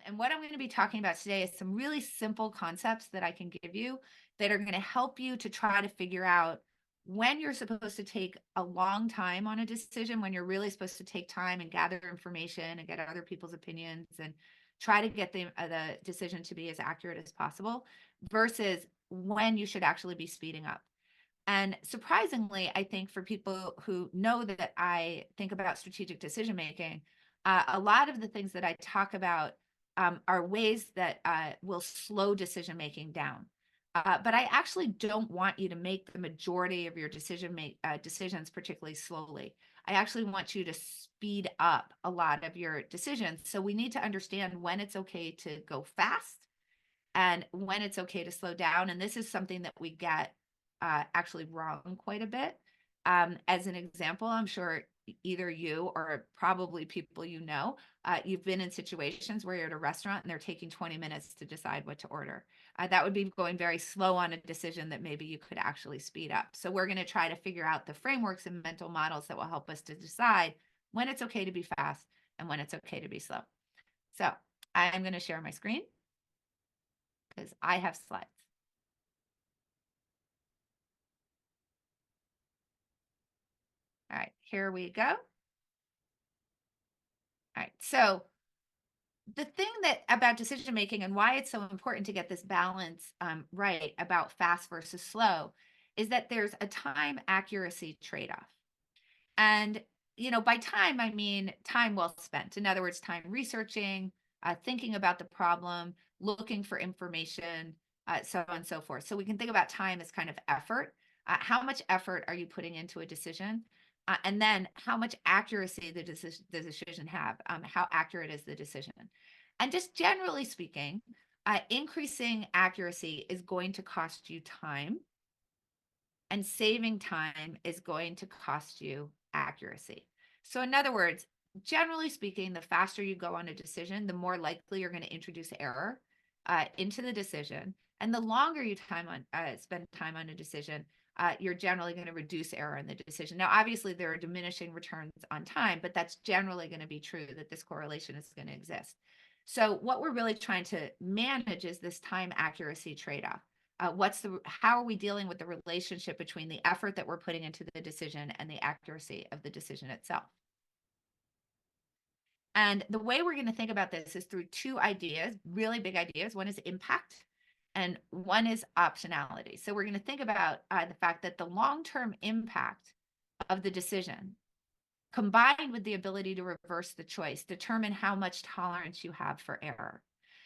And what I'm going to be talking about today is some really simple concepts that I can give you that are going to help you to try to figure out when you're supposed to take a long time on a decision, when you're really supposed to take time and gather information and get other people's opinions and try to get the decision to be as accurate as possible, versus when you should actually be speeding up. And surprisingly, I think for people who know that I think about strategic decision making, a lot of the things that I talk about are ways that will slow decision making down. But I actually don't want you to make the majority of your decisions particularly slowly. I actually want you to speed up a lot of your decisions. So we need to understand when it's okay to go fast and when it's okay to slow down. And this is something that we get actually wrong quite a bit. As an example, I'm sure either you or probably people you know, you've been in situations where you're at a restaurant and they're taking 20 minutes to decide what to order. That would be going very slow on a decision that maybe you could actually speed up. So we're going to try to figure out the frameworks and mental models that will help us to decide when it's okay to be fast and when it's okay to be slow. So I'm going to share my screen because I have slides. All right, here we go. All right, so the thing that about decision making and why it's so important to get this balance right about fast versus slow is that there's a time accuracy trade-off. And, by time, I mean time well spent. In other words, time researching, thinking about the problem, looking for information, so on and so forth. So we can think about time as kind of effort. How much effort are you putting into a decision? And then how much accuracy the decision have? How accurate is the decision? And just generally speaking, increasing accuracy is going to cost you time, and saving time is going to cost you accuracy. So in other words, generally speaking, the faster you go on a decision, the more likely you're going to introduce error into the decision. And the longer you spend time on a decision, you're generally going to reduce error in the decision. Now, obviously, there are diminishing returns on time, but that's generally going to be true that this correlation is going to exist. So what we're really trying to manage is this time accuracy trade-off. How are we dealing with the relationship between the effort that we're putting into the decision and the accuracy of the decision itself? And the way we're going to think about this is through two ideas, really big ideas. One is impact and one is optionality. So we're going to think about the fact that the long-term impact of the decision combined with the ability to reverse the choice determine how much tolerance you have for error.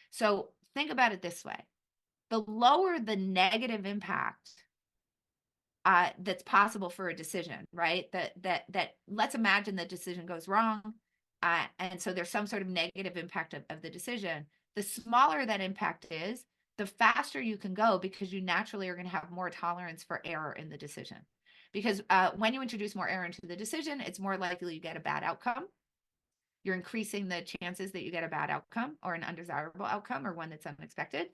So think about it this way. The lower the negative impact that's possible for a decision, right? That let's imagine the decision goes wrong, and so there's some sort of negative impact of the decision. The smaller that impact is, the faster you can go because you naturally are going to have more tolerance for error in the decision. Because when you introduce more error into the decision, it's more likely you get a bad outcome. You're increasing the chances that you get a bad outcome or an undesirable outcome or one that's unexpected.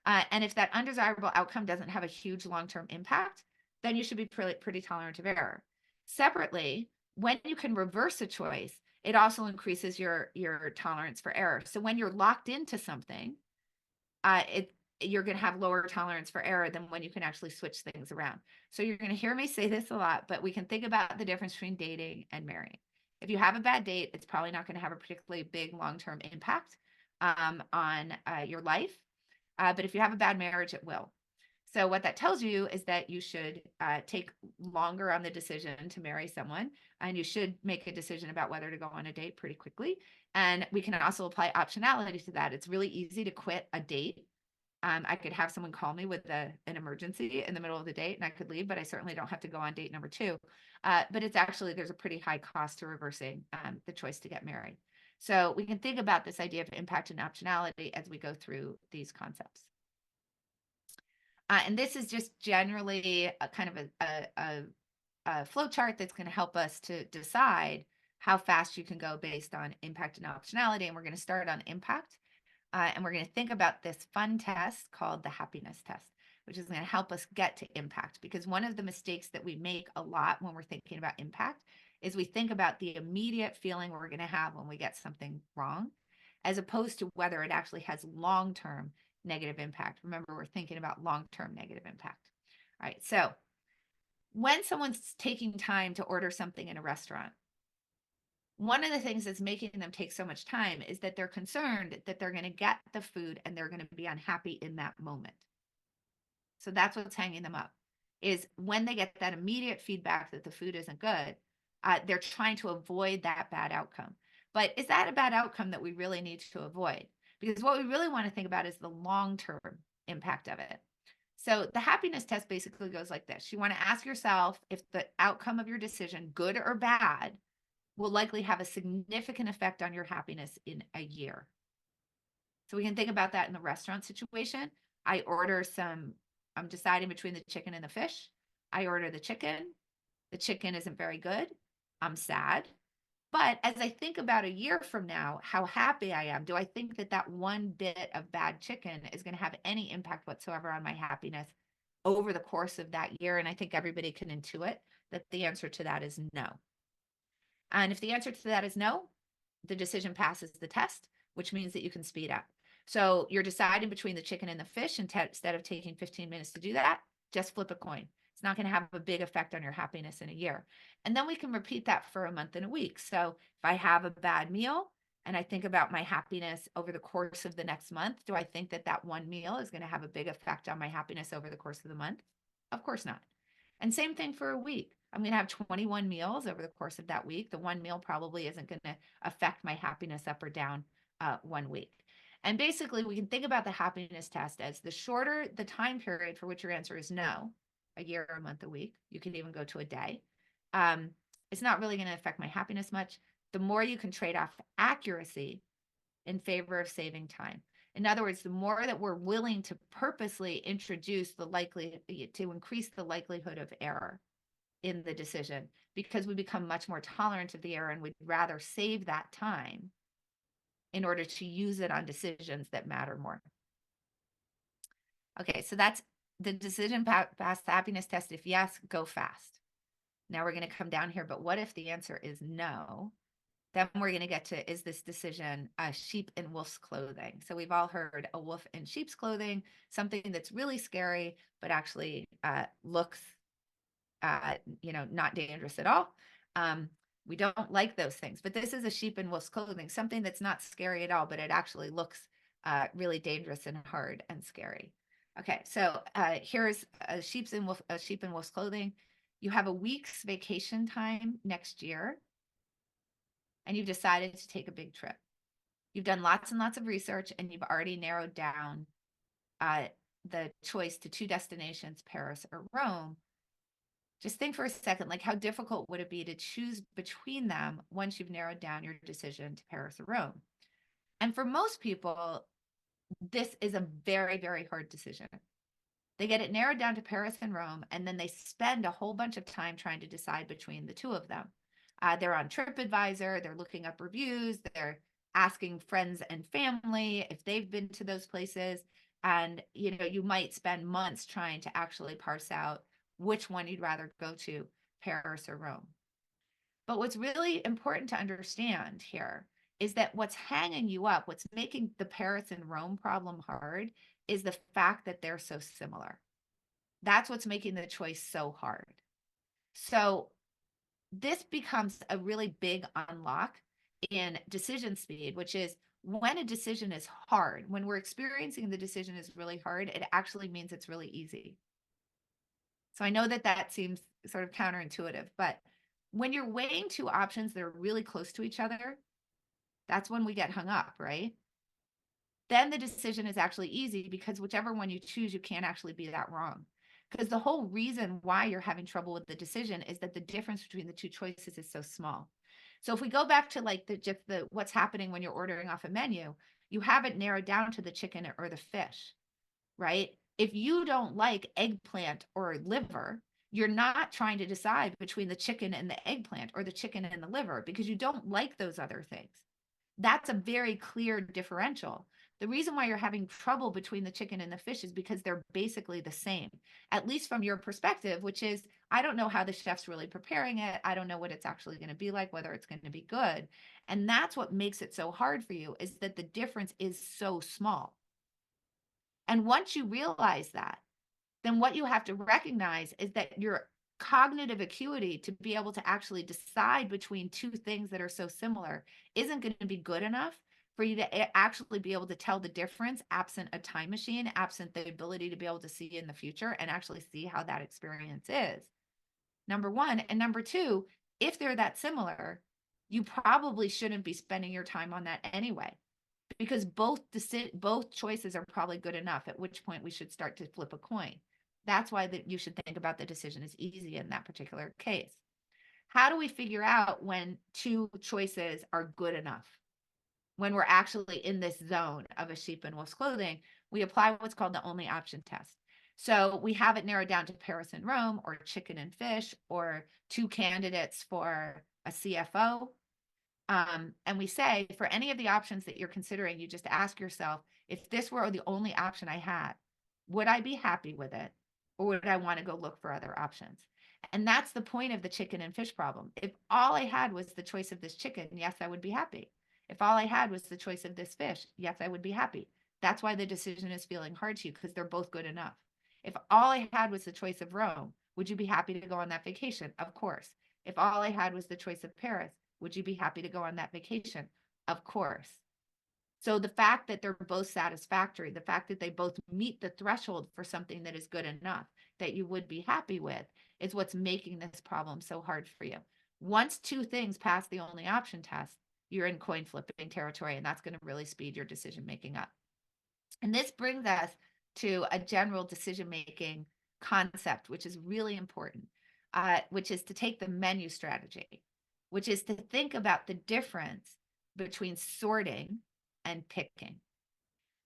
And if that undesirable outcome doesn't have a huge long-term impact, then you should be pretty tolerant of error. Separately, when you can reverse a choice, it also increases your tolerance for error. So when you're locked into something, you're going to have lower tolerance for error than when you can actually switch things around. So you're going to hear me say this a lot, but we can think about the difference between dating and marrying. If you have a bad date, it's probably not going to have a particularly big long-term impact on your life. But if you have a bad marriage, it will. So what that tells you is that you should take longer on the decision to marry someone, and you should make a decision about whether to go on a date pretty quickly. And we can also apply optionality to that. It's really easy to quit a date. I could have someone call me with an emergency in the middle of the date and I could leave, but I certainly don't have to go on date number 2. But there's a pretty high cost to reversing the choice to get married. So we can think about this idea of impact and optionality as we go through these concepts. And this is just generally a kind of a flow chart that's going to help us to decide how fast you can go based on impact and optionality. And we're going to start on impact. And we're going to think about this fun test called the happiness test, which is going to help us get to impact. Because one of the mistakes that we make a lot when we're thinking about impact is we think about the immediate feeling we're going to have when we get something wrong. as opposed to whether it actually has long-term negative impact. Remember, we're thinking about long-term negative impact. All right, so when someone's taking time to order something in a restaurant, one of the things that's making them take so much time is that they're concerned that they're going to get the food and they're going to be unhappy in that moment. So that's what's hanging them up, is when they get that immediate feedback that the food isn't good, they're trying to avoid that bad outcome. But is that a bad outcome that we really need to avoid? Because what we really want to think about is the long-term impact of it. So the happiness test basically goes like this. You want to ask yourself if the outcome of your decision, good or bad, will likely have a significant effect on your happiness in a year. So we can think about that in the restaurant situation. I'm deciding between the chicken and the fish. I order the chicken. The chicken isn't very good. I'm sad. But as I think about a year from now, how happy I am, do I think that that one bit of bad chicken is going to have any impact whatsoever on my happiness over the course of that year? And I think everybody can intuit that the answer to that is no. And if the answer to that is no, the decision passes the test, which means that you can speed up. So you're deciding between the chicken and the fish, and instead of taking 15 minutes to do that, just flip a coin. It's not going to have a big effect on your happiness in a year. And then we can repeat that for a month and a week. So if I have a bad meal and I think about my happiness over the course of the next month, do I think that that one meal is going to have a big effect on my happiness over the course of the month? Of course not. And same thing for a week. I'm going to have 21 meals over the course of that week. The one meal probably isn't going to affect my happiness up or down one week. And basically, we can think about the happiness test as the shorter the time period for which your answer is no, a year, a month, a week. You can even go to a day. It's not really going to affect my happiness much. The more you can trade off accuracy in favor of saving time. In other words, the more that we're willing to purposely introduce to increase the likelihood of error in the decision, because we become much more tolerant of the error and would rather save that time in order to use it on decisions that matter more. Okay, so that's the decision pass the happiness test. If yes, go fast. Now we're going to come down here, but what if the answer is no? Then we're going to get to, is this decision sheep in wolf's clothing? So we've all heard a wolf in sheep's clothing, something that's really scary, but actually looks, not dangerous at all. We don't like those things, but this is a sheep in wolf's clothing, something that's not scary at all, but it actually looks really dangerous and hard and scary. Okay, so here's a sheep in wolf's clothing. You have a week's vacation time next year, and you've decided to take a big trip. You've done lots and lots of research, and you've already narrowed down the choice to 2 destinations, Paris or Rome. Just think for a second, like, how difficult would it be to choose between them once you've narrowed down your decision to Paris or Rome? And for most people, this is a very, very hard decision. They get it narrowed down to Paris and Rome, and then they spend a whole bunch of time trying to decide between the two of them. They're on TripAdvisor, they're looking up reviews, they're asking friends and family if they've been to those places. And, you might spend months trying to actually parse out which one you'd rather go to, Paris or Rome. But what's really important to understand here is that what's hanging you up, what's making the Paris and Rome problem hard, is the fact that they're so similar. That's what's making the choice so hard. So this becomes a really big unlock in decision speed, which is when a decision is hard, when we're experiencing the decision is really hard, it actually means it's really easy. So I know that seems sort of counterintuitive, but when you're weighing 2 options that are really close to each other, that's when we get hung up, right? Then the decision is actually easy because whichever one you choose, you can't actually be that wrong. Because the whole reason why you're having trouble with the decision is that the difference between the 2 choices is so small. So if we go back to like what's happening when you're ordering off a menu, you have it narrowed down to the chicken or the fish, right? If you don't like eggplant or liver, you're not trying to decide between the chicken and the eggplant or the chicken and the liver because you don't like those other things. That's a very clear differential. The reason why you're having trouble between the chicken and the fish is because they're basically the same, at least from your perspective, which is, I don't know how the chef's really preparing it. I don't know what it's actually going to be like, whether it's going to be good. And that's what makes it so hard for you, is that the difference is so small. And once you realize that, then what you have to recognize is that your cognitive acuity to be able to actually decide between two things that are so similar isn't going to be good enough for you to actually be able to tell the difference absent a time machine, absent the ability to be able to see in the future and actually see how that experience is. Number one. And number two, if they're that similar, you probably shouldn't be spending your time on that anyway, because both choices are probably good enough, at which point we should start to flip a coin. That's why you should think about the decision as easy in that particular case. How do we figure out when two choices are good enough? When we're actually in this zone of a sheep in wolf's clothing, we apply what's called the only option test. So we have it narrowed down to Paris and Rome, or chicken and fish, or two candidates for a CFO. And we say, for any of the options that you're considering, you just ask yourself, if this were the only option I had, would I be happy with it? Or would I want to go look for other options? And that's the point of the chicken and fish problem. If all I had was the choice of this chicken, yes, I would be happy. If all I had was the choice of this fish, yes, I would be happy. That's why the decision is feeling hard to you, because they're both good enough. If all I had was the choice of Rome, would you be happy to go on that vacation? Of course. If all I had was the choice of Paris, would you be happy to go on that vacation? Of course. So the fact that they're both satisfactory, the fact that they both meet the threshold for something that is good enough that you would be happy with, is what's making this problem so hard for you. Once two things pass the only option test, you're in coin flipping territory, and that's going to really speed your decision making up. And this brings us to a general decision making concept, which is really important, which is to take the menu strategy, which is to think about the difference between sorting and picking.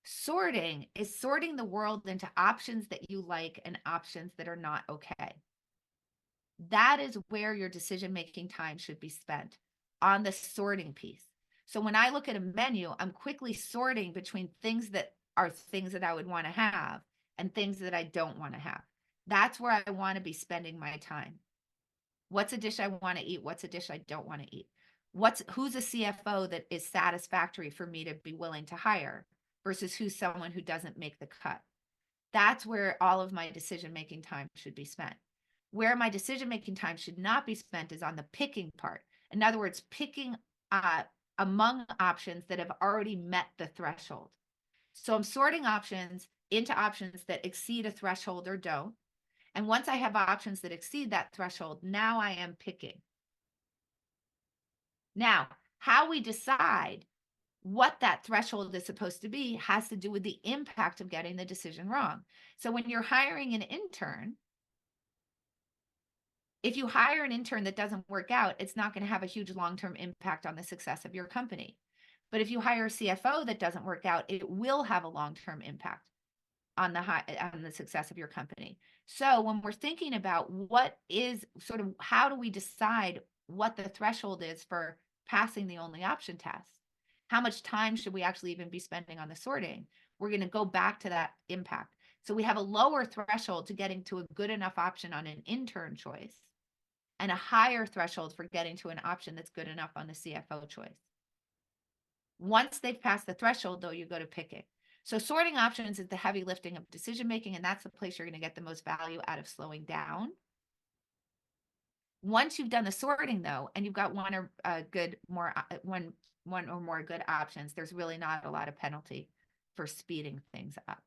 Sorting is sorting the world into options that you like and options that are not okay. That is where your decision-making time should be spent, on the sorting piece. So when I look at a menu, I'm quickly sorting between things that are things that I would want to have and things that I don't want to have. That's where I want to be spending my time. What's a dish I want to eat? What's a dish I don't want to eat? Who's a CFO that is satisfactory for me to be willing to hire versus who's someone who doesn't make the cut? That's where all of my decision-making time should be spent. Where my decision-making time should not be spent is on the picking part. In other words, picking among options that have already met the threshold. So I'm sorting options into options that exceed a threshold or don't. And once I have options that exceed that threshold, now I am picking. Now, how we decide what that threshold is supposed to be has to do with the impact of getting the decision wrong. So when you're hiring an intern, if you hire an intern that doesn't work out, it's not going to have a huge long-term impact on the success of your company. But if you hire a CFO that doesn't work out, it will have a long-term impact on the success of your company. So when we're thinking about what is sort of, how do we decide what the threshold is for passing the only option test? How much time should we actually even be spending on the sorting? We're going to go back to that impact. So we have a lower threshold to getting to a good enough option on an intern choice, and a higher threshold for getting to an option that's good enough on the CFO choice. Once they've passed the threshold, though, you go to picking. So sorting options is the heavy lifting of decision making, and that's the place you're going to get the most value out of slowing down. Once you've done the sorting, though, and you've got one or more good options, there's really not a lot of penalty for speeding things up.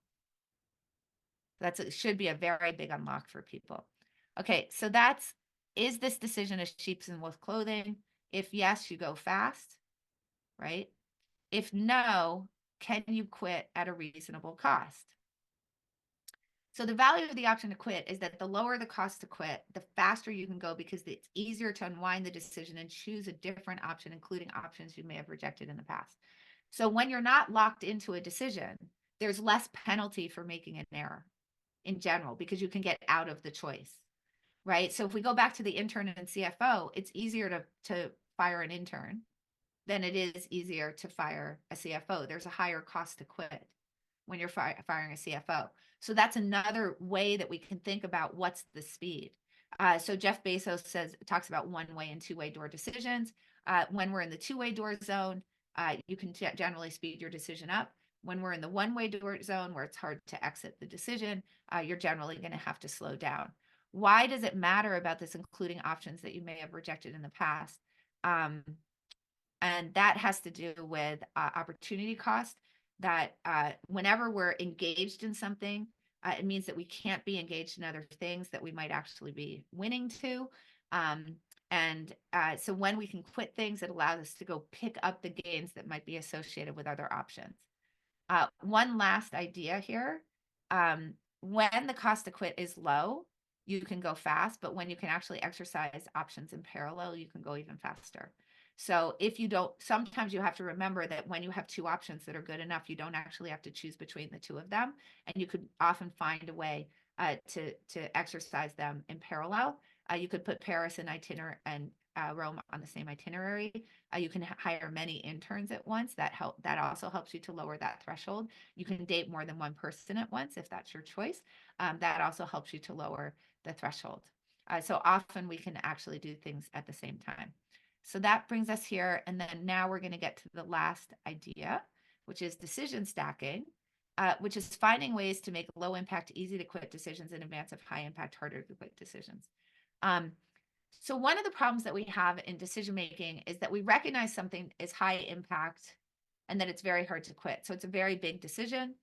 It should be a very big unlock for people. Okay, so is this decision a sheep's in wolf clothing? If yes, you go fast, right? If no, can you quit at a reasonable cost? So the value of the option to quit is that the lower the cost to quit, the faster you can go, because it's easier to unwind the decision and choose a different option, including options you may have rejected in the past. So when you're not locked into a decision, there's less penalty for making an error in general, because you can get out of the choice, right? So if we go back to the intern and CFO, it's easier to fire an intern then it is easier to fire a CFO. There's a higher cost to quit when you're firing a CFO. So that's another way that we can think about what's the speed. So Jeff Bezos talks about one-way and two-way door decisions. When we're in the two-way door zone, you can generally speed your decision up. When we're in the one-way door zone where it's hard to exit the decision, you're generally going to have to slow down. Why does it matter about this including options that you may have rejected in the past? And that has to do with opportunity cost, that whenever we're engaged in something, it means that we can't be engaged in other things that we might actually be winning to. So when we can quit things, it allows us to go pick up the gains that might be associated with other options. One last idea here. When the cost to quit is low, you can go fast, but when you can actually exercise options in parallel, you can go even faster. So if you don't, sometimes you have to remember that when you have two options that are good enough, you don't actually have to choose between the two of them. And you could often find a way to exercise them in parallel. You could put Paris and Rome on the same itinerary. You can hire many interns at once. That also helps you to lower that threshold. You can date more than one person at once if that's your choice. That also helps you to lower the threshold. So often we can actually do things at the same time. So that brings us here. And then now we're going to get to the last idea, which is decision stacking, which is finding ways to make low impact, easy to quit decisions in advance of high impact, harder to quit decisions. So one of the problems that we have in decision making is that we recognize something is high impact and that it's very hard to quit. So it's a very big decision.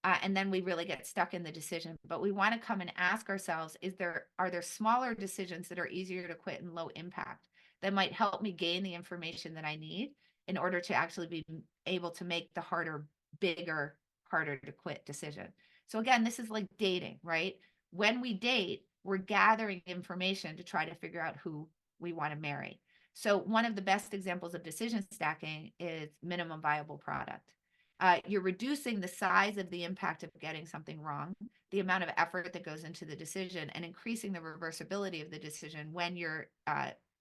And then we really get stuck in the decision. But we want to come and ask ourselves, are there smaller decisions that are easier to quit and low impact that might help me gain the information that I need in order to actually be able to make the bigger, harder to quit decision? So again, this is like dating, right? When we date, we're gathering information to try to figure out who we want to marry. So one of the best examples of decision stacking is minimum viable product. You're reducing the size of the impact of getting something wrong, the amount of effort that goes into the decision, and increasing the reversibility of the decision when you're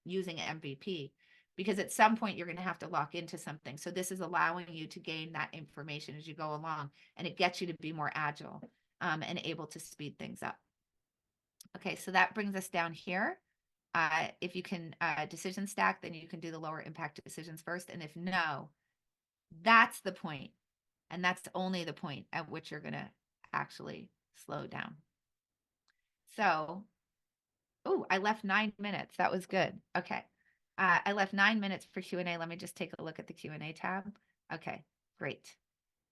using MVP. Because at some point you're going to have to lock into something. So this is allowing you to gain that information as you go along, and it gets you to be more agile and able to speed things up. Okay, so that brings us down here. If you can decision stack, then you can do the lower impact decisions first. And if no, that's the point. And that's only the point at which you're going to actually slow down. So, oh, I left 9 minutes. That was good. Okay. I left 9 minutes for Q&A. Let me just take a look at the Q&A tab. Okay, great.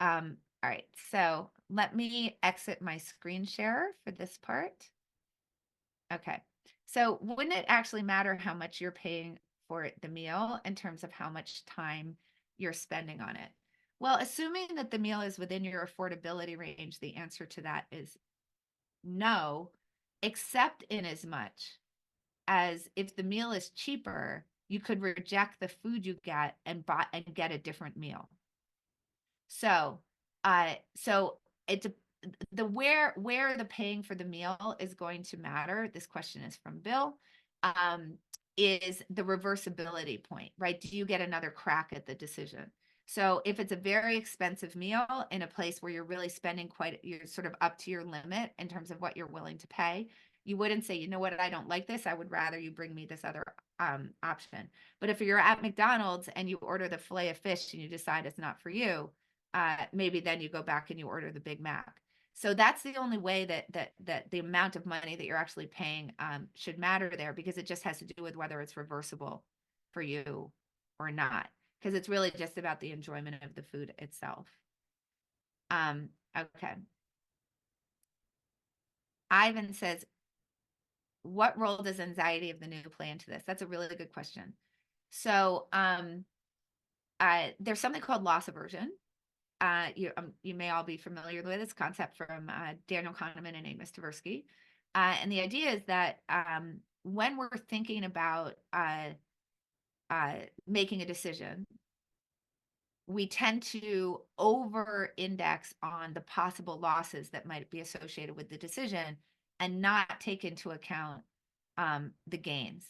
All right, so let me exit my screen share for this part. Okay, so wouldn't it actually matter how much you're paying for the meal in terms of how much time you're spending on it? Well, assuming that the meal is within your affordability range, the answer to that is no, except in as much as if the meal is cheaper, you could reject the food you get and get a different meal. So, so it's where the paying for the meal is going to matter. This question is from Bill. Is the reversibility point, right? Do you get another crack at the decision? So if it's a very expensive meal in a place where you're really spending you're sort of up to your limit in terms of what you're willing to pay, you wouldn't say, you know what, I don't like this. I would rather you bring me this other option. But if you're at McDonald's and you order the filet of fish and you decide it's not for you, maybe then you go back and you order the Big Mac. So that's the only way that the amount of money that you're actually paying should matter there, because it just has to do with whether it's reversible for you or not, because it's really just about the enjoyment of the food itself. Okay. Ivan says, what role does anxiety of the new play into this? That's a really good question. So there's something called loss aversion. You may all be familiar with this concept from Daniel Kahneman and Amos Tversky. And the idea is that when we're thinking about making a decision, we tend to over-index on the possible losses that might be associated with the decision and not take into account the gains.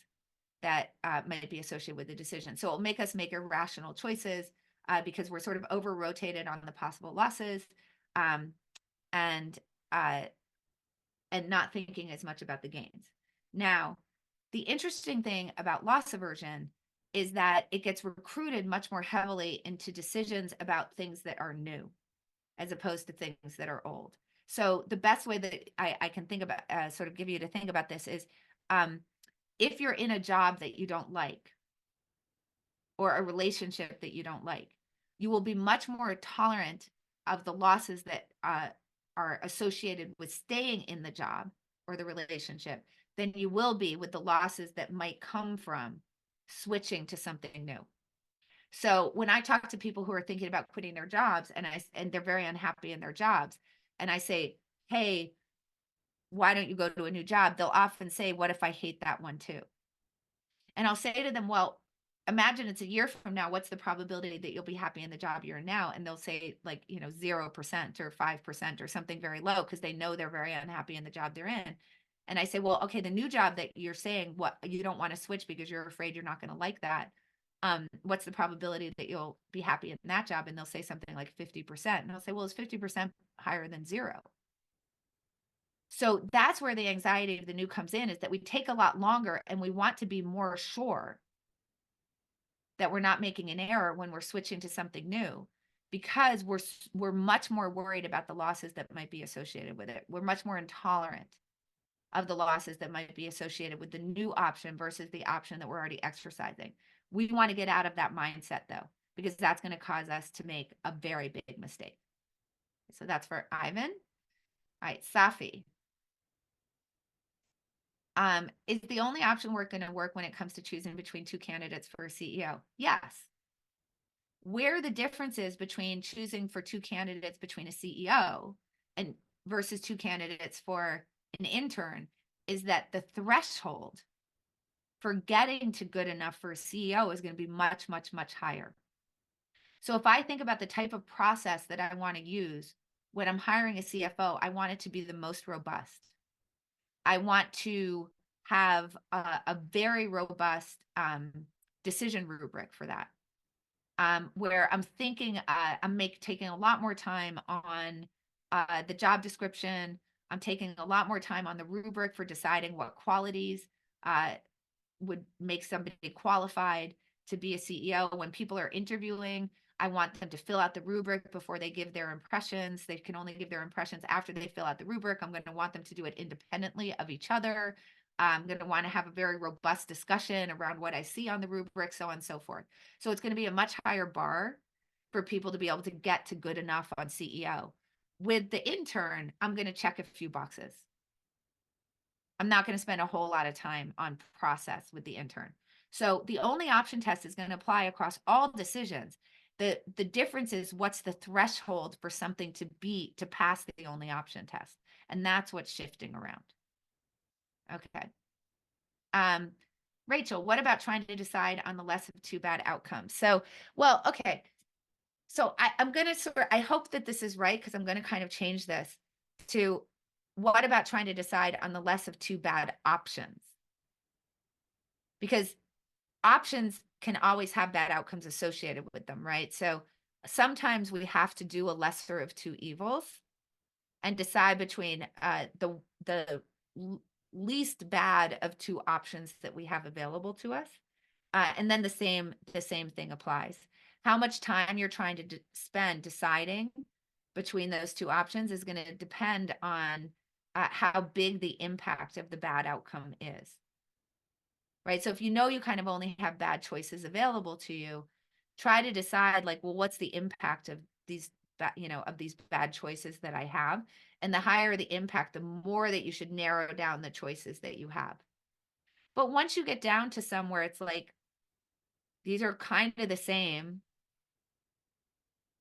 that might be associated with the decision. So it'll make us make irrational choices because we're sort of over rotated on the possible losses, um, and uh, and not thinking as much about the gains. Now, the interesting thing about loss aversion is that it gets recruited much more heavily into decisions about things that are new as opposed to things that are old. So the best way that I can think about, sort of give you to think about this is, if you're in a job that you don't like or a relationship that you don't like, you will be much more tolerant of the losses that are associated with staying in the job or the relationship than you will be with the losses that might come from switching to something new. So when I talk to people who are thinking about quitting their jobs and they're very unhappy in their jobs, and I say, "Hey, why don't you go to a new job?" They'll often say, "What if I hate that one too?" And I'll say to them, "Well, imagine it's a year from now. What's the probability that you'll be happy in the job you're in now?" And they'll say, like, 0% or 5% or something very low because they know they're very unhappy in the job they're in. And I say, "Well, okay, the new job that you're saying what you don't want to switch because you're afraid you're not going to like that. What's the probability that you'll be happy in that job?" And they'll say something like 50%. And I'll say, "Well, is 50% higher than zero?" So that's where the anxiety of the new comes in, is that we take a lot longer and we want to be more sure that we're not making an error when we're switching to something new, because we're much more worried about the losses that might be associated with it. We're much more intolerant of the losses that might be associated with the new option versus the option that we're already exercising. We want to get out of that mindset though, because that's going to cause us to make a very big mistake. So that's for Ivan. All right, Safi. Is the only option work going to work when it comes to choosing between two candidates for a CEO? Yes. Where the difference is between choosing for two candidates between a CEO and versus two candidates for an intern is that the threshold for getting to good enough for a CEO is going to be much, much, much higher. So if I think about the type of process that I want to use when I'm hiring a CFO, I want it to be the most robust. I want to have a very robust decision rubric for that, where I'm thinking, taking a lot more time on the job description. I'm taking a lot more time on the rubric for deciding what qualities uh, would make somebody qualified to be a CEO. When people are interviewing, I want them to fill out the rubric before they give their impressions. They can only give their impressions after they fill out the rubric. I'm going to want them to do it independently of each other. I'm going to want to have a very robust discussion around what I see on the rubric, so on and so forth. So it's going to be a much higher bar for people to be able to get to good enough on CEO. With the intern, I'm going to check a few boxes. I'm not going to spend a whole lot of time on process with the intern. So the only option test is going to apply across all decisions. The difference is what's the threshold for something to pass the only option test. And that's what's shifting around. Okay. Rachel, what about trying to decide on the less of two bad outcomes? So, well, okay. So I'm going to I hope that this is right, because I'm going to kind of change this to, what about trying to decide on the less of two bad options? Because options can always have bad outcomes associated with them, right? So sometimes we have to do a lesser of two evils and decide between the least bad of two options that we have available to us. And then the same thing applies. How much time you're trying to spend deciding between those two options is going to depend on how big the impact of the bad outcome is. Right? So if you know you kind of only have bad choices available to you, try to decide, like, well, what's the impact of these bad choices that I have? And the higher the impact, the more that you should narrow down the choices that you have. But once you get down to somewhere, it's like, these are kind of the same,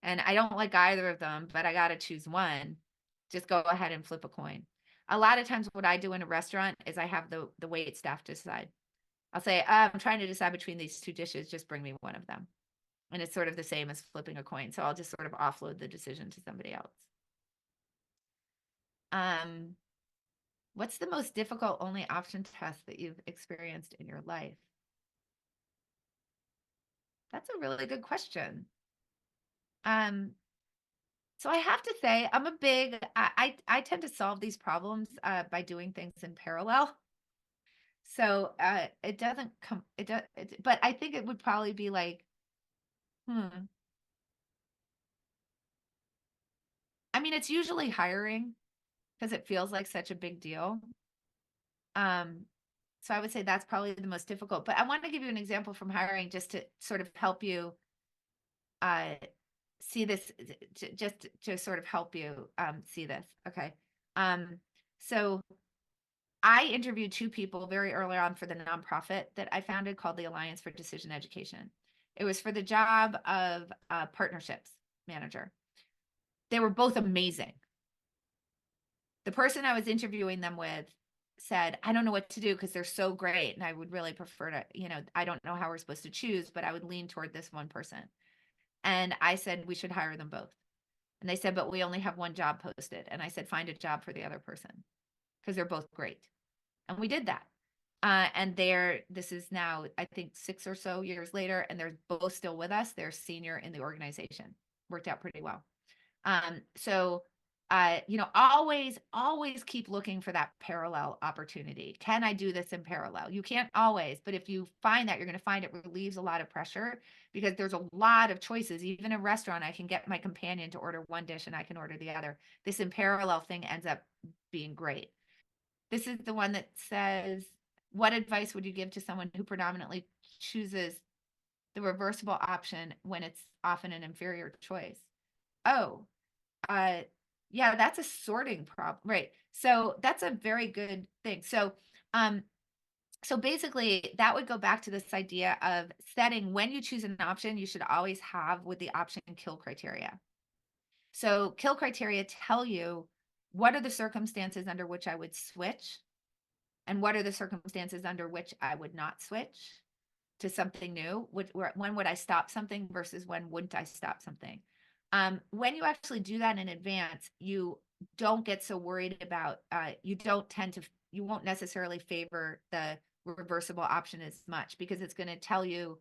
and I don't like either of them, but I got to choose one, just go ahead and flip a coin. A lot of times what I do in a restaurant is I have the wait staff decide. I'll say, I'm trying to decide between these two dishes, just bring me one of them. And it's sort of the same as flipping a coin. So I'll just sort of offload the decision to somebody else. What's the most difficult only option test that you've experienced in your life? That's a really good question. Um, so I have to say, I tend to solve these problems by doing things in parallel. So it doesn't come, it does, but I think it would probably be like, hmm. I mean, it's usually hiring because it feels like such a big deal. Um, so I would say that's probably the most difficult. But I want to give you an example from hiring just to sort of help you uh, see this, just to sort of help you see this. Okay. Um, so I interviewed two people very early on for the nonprofit that I founded called the Alliance for Decision Education. It was for the job of partnerships manager. They were both amazing. The person I was interviewing them with said, I don't know what to do because they're so great. And I would really prefer to, I don't know how we're supposed to choose, but I would lean toward this one person. And I said, we should hire them both. And they said, but we only have one job posted. And I said, find a job for the other person because they're both great. And we did that. And this is now, I think, 6 or so years later, and they're both still with us. They're senior in the organization. Worked out pretty well. So, always keep looking for that parallel opportunity. Can I do this in parallel? You can't always, but if you find that, you're going to find it relieves a lot of pressure because there's a lot of choices. Even in a restaurant, I can get my companion to order one dish and I can order the other. This in parallel thing ends up being great. This is the one that says, what advice would you give to someone who predominantly chooses the reversible option when it's often an inferior choice? Oh, uh, yeah, that's a sorting problem, right? So that's a very good thing. Um, so basically, that would go back to this idea of setting when you choose an option, you should always have with the option kill criteria. So kill criteria tell you what are the circumstances under which I would switch, and what are the circumstances under which I would not switch to something new. When would I stop something versus when wouldn't I stop something? When you actually do that in advance, you don't get so worried about, you won't necessarily favor the reversible option as much because it's going to tell you,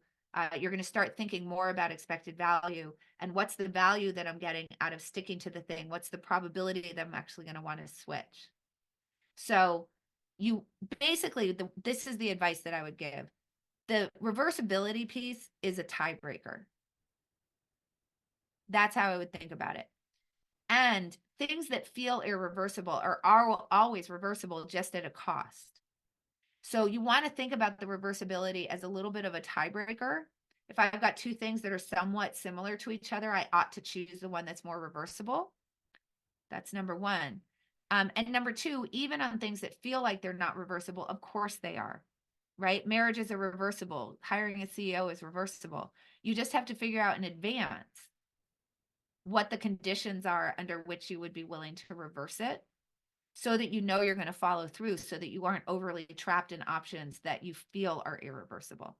you're going to start thinking more about expected value and what's the value that I'm getting out of sticking to the thing? What's the probability that I'm actually going to want to switch? So you basically, this is the advice that I would give. The reversibility piece is a tiebreaker. That's how I would think about it. And things that feel irreversible are always reversible just at a cost. So you want to think about the reversibility as a little bit of a tiebreaker. If I've got two things that are somewhat similar to each other, I ought to choose the one that's more reversible. That's number one. And number two, even on things that feel like they're not reversible, of course they are, right? Marriages are reversible. Hiring a CEO is reversible. You just have to figure out in advance what the conditions are under which you would be willing to reverse it so that you know you're going to follow through so that you aren't overly trapped in options that you feel are irreversible.